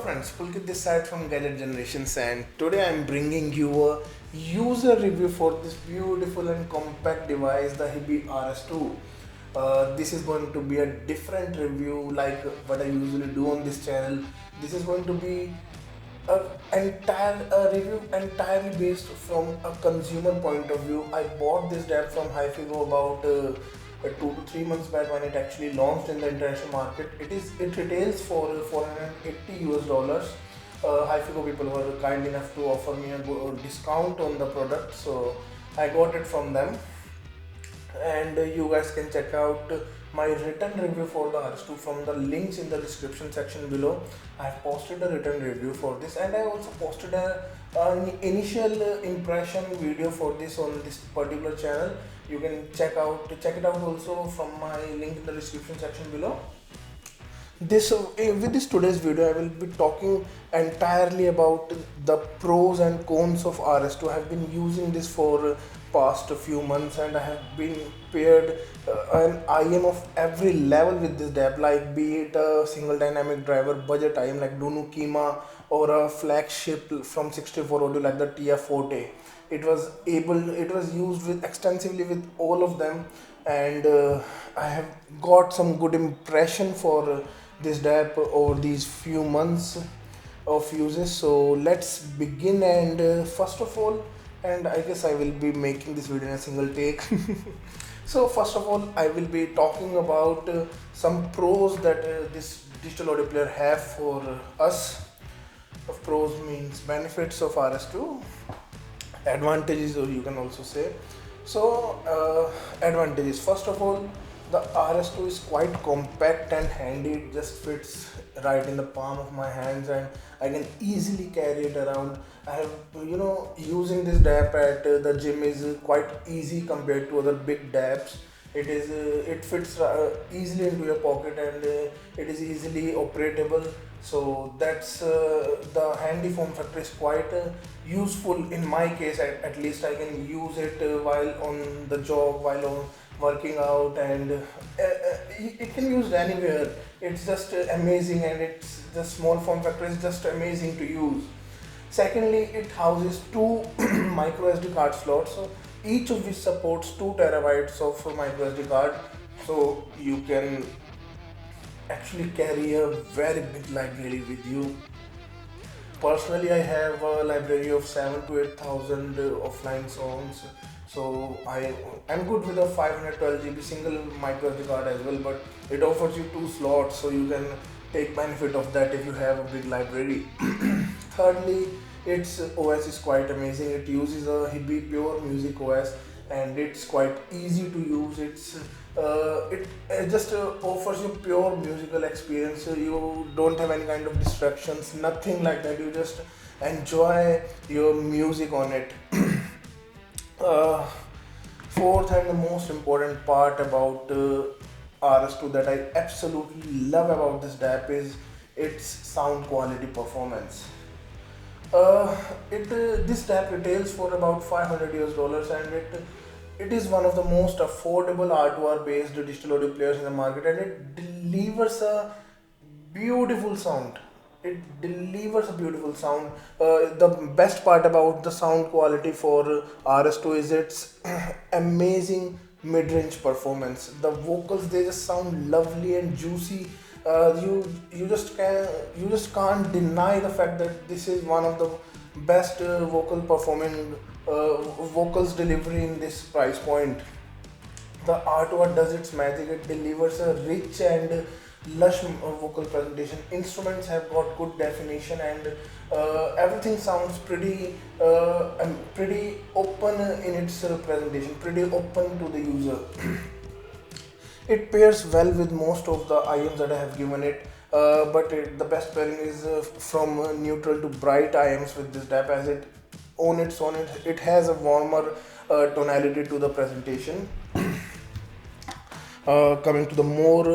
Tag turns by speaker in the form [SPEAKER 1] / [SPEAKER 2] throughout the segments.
[SPEAKER 1] friends, Pulkit this side from Gadget Generations, and today I'm bringing you a user review for this beautiful and compact device, the HiBy RS2. This is going to be a different review like what I usually do on this channel. This is going to be a review entirely based from a consumer point of view. I bought this DAP from HiFigo about 2 to 3 months back when it actually launched in the international market. It retails for $480 US. HiFigo people were kind enough to offer me a discount on the product, so I got it from them. And you guys can check out my written review for the RS2 from the links in the description section below. I have posted a written review for this, and I also posted an initial impression video for this on this particular channel. You can check it out also from my link in the description section below. With this today's video, I will be talking entirely about the pros and cons of RS2. I have been using this for past few months, and I have been paired an IM of every level with this DAP, like be it a single dynamic driver budget IM like Dunu Kima, or a flagship from 64 audio like the TF Forte. It was used extensively with all of them, and I have got some good impression for this DAP over these few months of uses. So let's begin. And first of all, and I guess I will be making this video in a single take. So first of all, I will be talking about some pros that this digital audio player have for us. Of pros means benefits of RS2, advantages, or you can also say. So advantages, first of all, the RS2 is quite compact and handy. It just fits right in the palm of my hands, and I can easily carry it around. I have, using this DAP at the gym is quite easy compared to other big DAPs. It fits easily into your pocket, and it is easily operatable. So that's the handy form factor is quite useful in my case. At least I can use it while on the job, while on working out, and it can be used anywhere. It's just amazing, and it's the small form factor is just amazing to use. Secondly, it houses two micro SD card slots, so each of which supports 2 terabytes of micro SD card, so you can actually carry a very big library with you. Personally, I have a library of 7 to 8,000 offline songs, so I'm good with a 512 GB single micro SD card as well, but it offers you 2 slots, so you can take benefit of that if you have a big library. Thirdly, its OS is quite amazing. It uses a HiBy Pure Music OS, and it's quite easy to use. It just offers you pure musical experience. You don't have any kind of distractions, nothing like that. You just enjoy your music on it. Fourth and the most important part about RS2 that I absolutely love about this DAP is its sound quality performance. This DAP retails for about $500 US, and it is one of the most affordable R2R based digital audio players in the market, and it delivers a beautiful sound. The best part about the sound quality for RS2 is its amazing mid-range performance. The vocals, they just sound lovely and juicy. You just can't deny the fact that this is one of the best vocals delivery in this price point. The R2R does its magic. It delivers a rich and lush vocal presentation. Instruments have got good definition, and everything sounds pretty open in its presentation, pretty open to the user. It pairs well with most of the IMs that I have given it, but the best pairing is from neutral to bright IMs with this DAP, as it has a warmer tonality to the presentation. Coming to more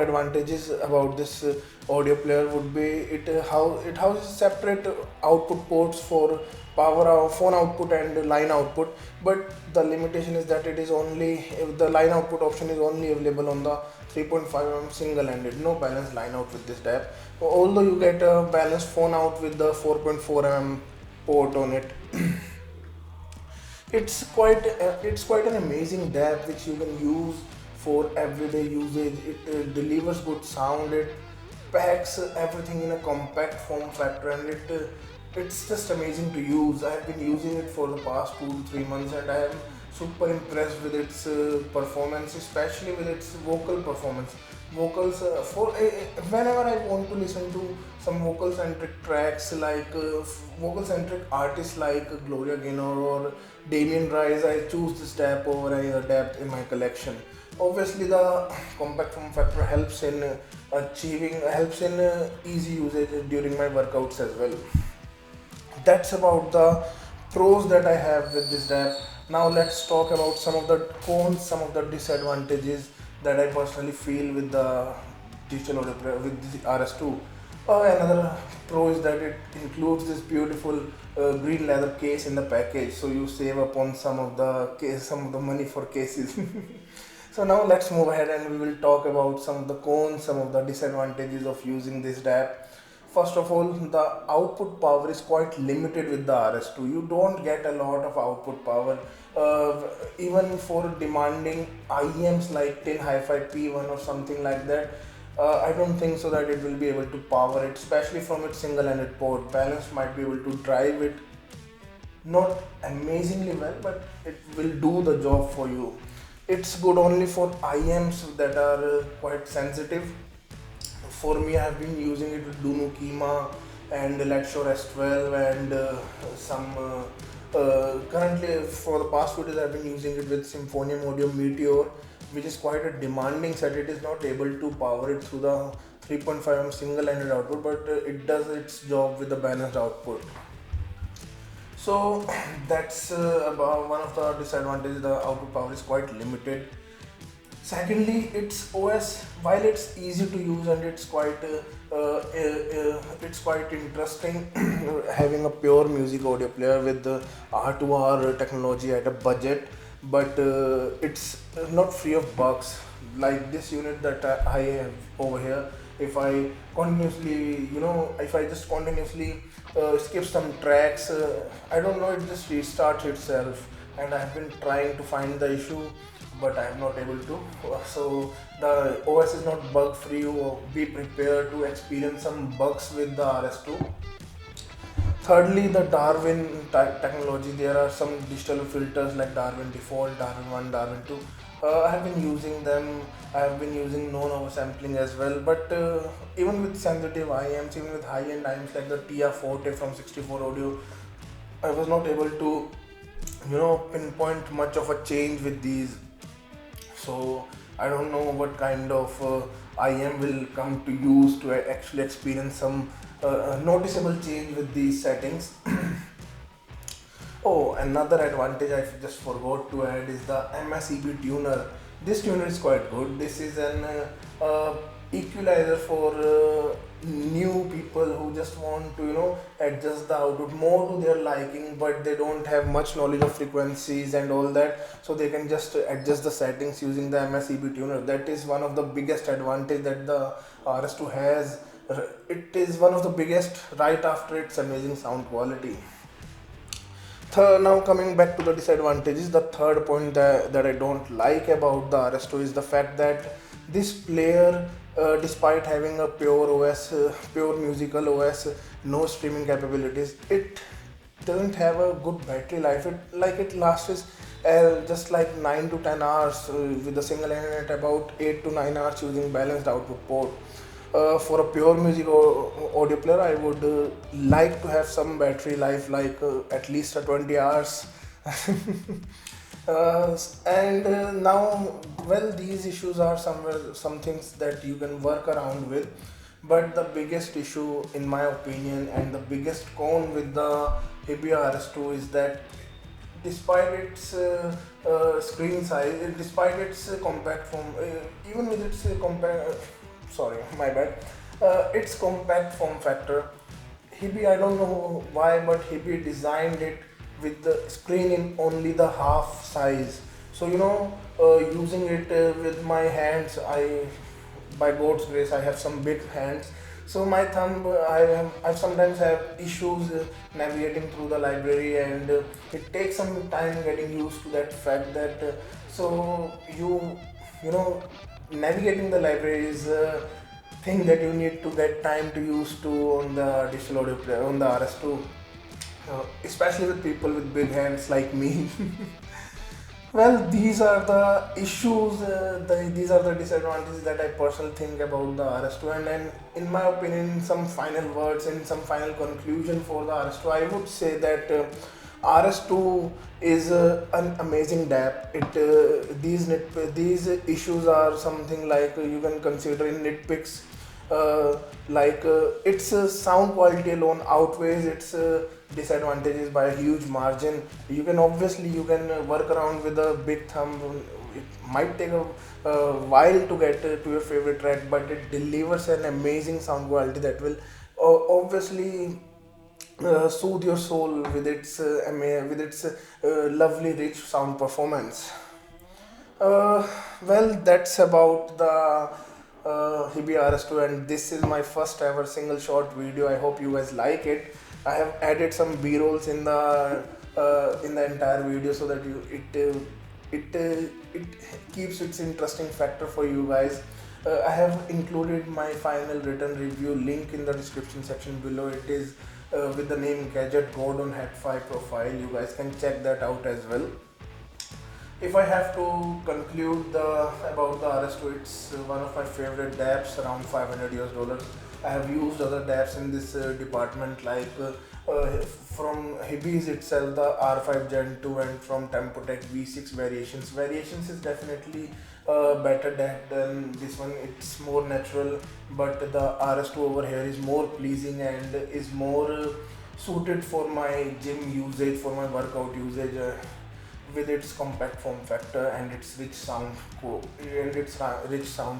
[SPEAKER 1] advantages about this audio player would be it houses separate output ports for power phone output and line output, but the limitation is that it is only, the line output option is only available on the 3.5mm single-ended, no balanced line out with this DAP. Although you get a balanced phone out with the 4.4mm port on it. It's quite an amazing DAP which you can use for everyday usage. It delivers good sound. It packs everything in a compact form factor, and it's just amazing to use. I have been using it for the past 2 to 3 months, and I am super impressed with its performance, especially with its vocal performance. Vocals whenever I want to listen to some vocal centric tracks, like vocal centric artists like Gloria Gaynor or Damien Rice, I choose this DAP over any other DAP in my collection. Obviously, the compact form factor helps in helps in easy usage during my workouts as well. That's about the pros that I have with this DAP. Now let's talk about some of the cons, some of the disadvantages that I personally feel with the digital audio player with the RS2. Another pro is that it includes this beautiful green leather case in the package, so you save upon some of the money for cases. So now let's move ahead and we will talk about some of the cons, some of the disadvantages of using this DAP. First of all, the output power is quite limited with the RS2. You don't get a lot of output power. Even for demanding IEMs like Tin Hi-Fi P1 or something like that, I don't think so that it will be able to power it, especially from its single-ended port. Balance might be able to drive it, not amazingly well, but it will do the job for you. It's good only for IEMs that are quite sensitive. For me, I have been using it with Dunu Kima and Let's Show S12 and currently for the past few days I have been using it with Symphonium Audio Meteor, which is quite a demanding set. It is not able to power it through the 3.5mm single-ended output, but it does its job with the balanced output. So that's about one of the disadvantages. The output power is quite limited. Secondly, its OS, while it's easy to use and it's quite interesting having a pure music audio player with the R2R technology at a budget, but it's not free of bugs. Like this unit that I have over here, if I continuously, if I just continuously skip some tracks, I don't know, it just restarts itself, and I have been trying to find the issue, but I am not able to. So the OS is not bug free. Be prepared to experience some bugs with the RS2. Thirdly, the Darwin technology. There are some digital filters like Darwin Default, Darwin 1, Darwin 2. I have been using them. I have been using non-oversampling as well. But even with sensitive IEMs, even with high-end IEMs like the TIA Forte from 64 Audio, I was not able to, pinpoint much of a change with these. So I don't know what kind of IEM will come to use to actually experience some noticeable change with these settings. Oh, another advantage I just forgot to add is the MSEB tuner. This tuner is quite good. This is an equalizer for new people who just want to adjust the output more to their liking, but they don't have much knowledge of frequencies and all that, so they can just adjust the settings using the MSEB tuner. That is one of the biggest advantage that the RS2 has. It is one of the biggest right after its amazing sound quality. Now coming back to the disadvantages, the third point that I don't like about the RS2 is the fact that this player, despite having a pure OS, pure musical OS, no streaming capabilities, it doesn't have a good battery life. It lasts just like 9 to 10 hours with a single internet, about 8 to 9 hours using balanced output port. For a pure music audio player, I would like to have some battery life, like at least 20 hours. Now, well, these issues are some things that you can work around with, but the biggest issue, in my opinion, and the biggest con with the HiBy RS2 is that despite its screen size, despite its compact form, even with its its compact form factor, HiBy, I don't know why, but HiBy designed it with the screen in only the half size. So using it with my hands, by God's grace, I have some big hands. So my thumb, I sometimes have issues navigating through the library, and it takes some time getting used to that fact that so you know navigating the library is a thing that you need to get time to use to on the digital audio player on the RS2, especially with people with big hands like me. Well, these are the issues, these are the disadvantages that I personally think about the RS2. And then, in my opinion, some final words and some final conclusion for the RS2, I would say that RS2 is an amazing DAP. These issues are something like you can consider in nitpicks, its sound quality alone outweighs its disadvantages by a huge margin. You can work around with a big thumb. It might take a while to get to your favorite track, but it delivers an amazing sound quality that will obviously soothe your soul with its lovely rich sound performance. Well, that's about the HiBy RS2, and this is my first ever single short video. I hope you guys like it. I have added some B-rolls in the entire video so that it keeps its interesting factor for you guys. I have included my final written review link in the description section below. It is with the name Gadget Gordon Hat5 profile. You guys can check that out as well. If I have to conclude about the RS2, it's one of my favorite DAPs, around $500 US. I have used other DAPs in this department, like from HiBy's itself, the R5 Gen 2, and from Tempotech V6 variations. Variations is definitely better DAP than this one. It's more natural, but the RS2 over here is more pleasing and is more suited for my gym usage, for my workout usage. With its compact form factor and its rich sound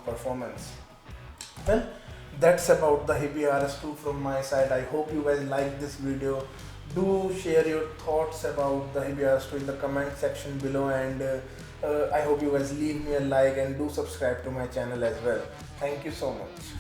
[SPEAKER 1] performance. Well, that's about the HiBy RS2 from my side. I hope you guys like this video. Do share your thoughts about the HiBy RS2 in the comment section below, and I hope you guys leave me a like and do subscribe to my channel as well. Thank you so much.